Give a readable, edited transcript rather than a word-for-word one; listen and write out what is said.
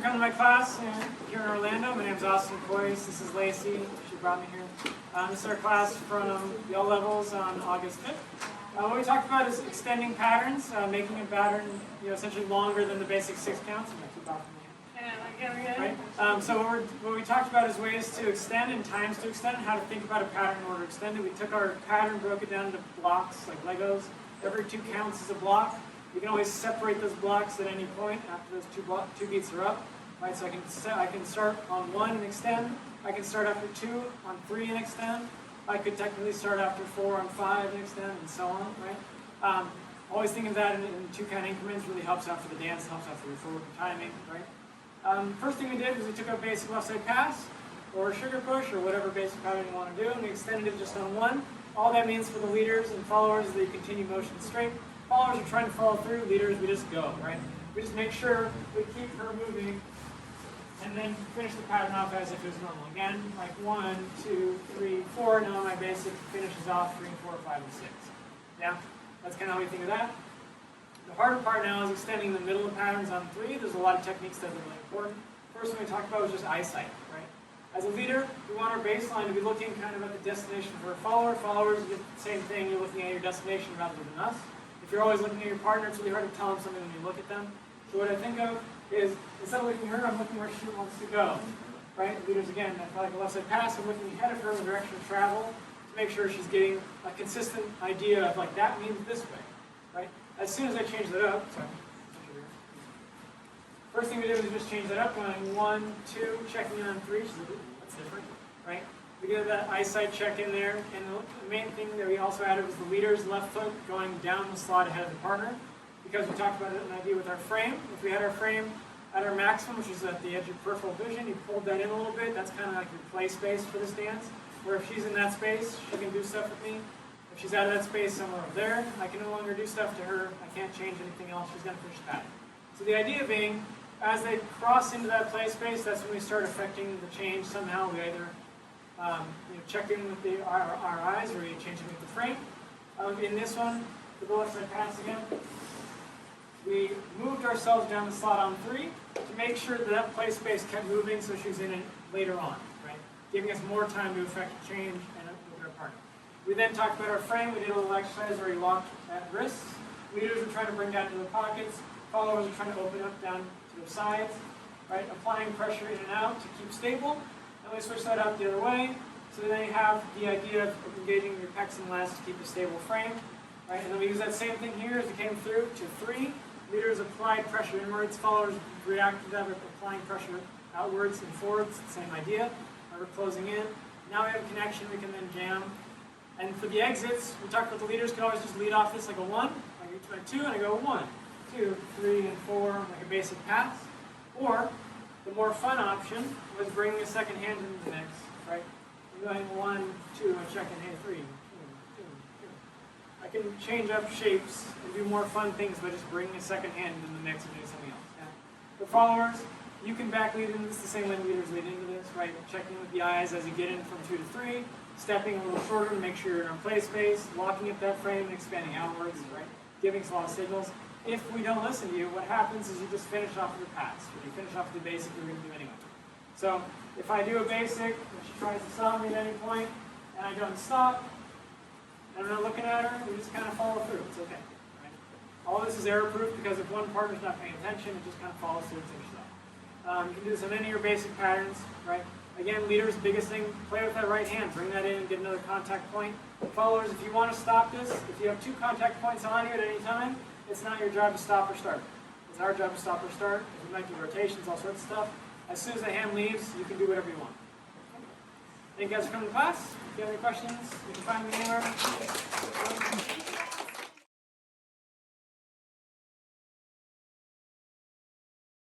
come to my class here in Orlando. My name is Austin Coyce. This is Lacey. She brought me here. This is our class from the all levels on August 5th. What we talked about is extending patterns, making a pattern essentially longer than the basic 6 counts. I'm going to keep off right? So what we talked about is ways to extend and times to extend and how to think about a pattern in order to extend it. We took our pattern, broke it down into blocks like Legos. Every 2 counts is a block. You can always separate those blocks at any point after those 2 beats are up. Right? So I can start on 1 and extend. I can start after 2 on 3 and extend. I could technically start after 4 on 5 and extend, and so on. Right? Always think of that in 2 count increments. Really helps out for the dance. Helps out for your forward timing. Right? First thing we did was we took our basic left side pass, or sugar push, or whatever basic pattern you want to do, and we extended it just on 1. All that means for the leaders and followers is that you continue motion straight. Followers are trying to follow through. Leaders, we just go, right? We just make sure we keep her moving, and then finish the pattern off as if it was normal. Again, like 1, 2, 3, 4. Now my basic finishes off 3, 4, 5, and 6. Yeah, that's kind of how we think of that. The harder part now is extending the middle of patterns on 3. There's a lot of techniques that are really important. First one we talked about was just eyesight, right? As a leader, we want our baseline to be looking kind of at the destination for a follower. Followers, you get the same thing. You're looking at your destination rather than us. If you're always looking at your partner, it's really hard to tell them something when you look at them. So what I think of is, instead of looking at her, I'm looking where she wants to go. Right? Leaders, again, I feel like a left side pass, I'm looking ahead of her in the direction of travel to make sure she's getting a consistent idea of, like, that means this way. Right? As soon as I change that up, first thing we did was just change that up, going 1, 2, checking in on 3. She's like, ooh, that's different. Right? We did that eyesight check in there, and the main thing that we also added was the leader's left foot going down the slot ahead of the partner, because we talked about an idea with our frame. If we had our frame at our maximum, which is at the edge of peripheral vision, you pulled that in a little bit. That's kind of like your play space for this dance, where if she's in that space, she can do stuff with me. If she's out of that space somewhere over there, I can no longer do stuff to her. I can't change anything else. She's going to finish that. So the idea being, as they cross into that play space, that's when we start affecting the change somehow. We either check in with our eyes, or we change it with the frame. In this one, the left side pass again, we moved ourselves down the slot on 3 to make sure that that play space kept moving, so she's in it later on, right? Giving us more time to affect change and with our partner. We then talked about our frame. We did a little exercise where we locked at wrists. Leaders are trying to bring down to the pockets. Followers are trying to open up down to the sides, right? Applying pressure in and out to keep stable. And we switch that out the other way. So then you have the idea of engaging your pecs and lats to keep a stable frame, right? And then we use that same thing here as we came through to 3. Leaders applied pressure inwards. Followers react to that with applying pressure outwards and forwards. Same idea. We're closing in. Now we have a connection. We can then jam. And for the exits, we talked about the leaders could always just lead off this like a 1. I go to 2 and I go 1, 2, 3, and 4, like a basic pass. Or the more fun option was bringing a second hand into the mix, right? I'm going 1, 2, and checking, hey, 3, 2, 2, 2. I can change up shapes and do more fun things by just bringing a second hand into the mix and doing something else. Yeah? For followers, you can back lead into this the same way leaders lead into this, right? Checking with the eyes as you get in from 2 to 3, stepping a little shorter to make sure you're in play space, locking up that frame and expanding outwards, right? Giving a lot of signals. If we don't listen to you, what happens is you just finish off with the pass. When you finish off with the basic, you're going to do anyway. So if I do a basic, and she tries to stop me at any point, and I don't stop, and I'm not looking at her, we just kind of follow through. It's okay. Right? All this is error-proof because if one partner's not paying attention, it just kind of follows through and finishes off. You can do this on any of your basic patterns, right? Again, leaders, biggest thing, play with that right hand. Bring that in and get another contact point. Followers, if you want to stop this, if you have 2 contact points on you at any time, it's not your job to stop or start. It's our job to stop or start. We might do rotations, all sorts of stuff. As soon as the hand leaves, you can do whatever you want. Thank you guys for coming to class. If you have any questions, you can find me anywhere.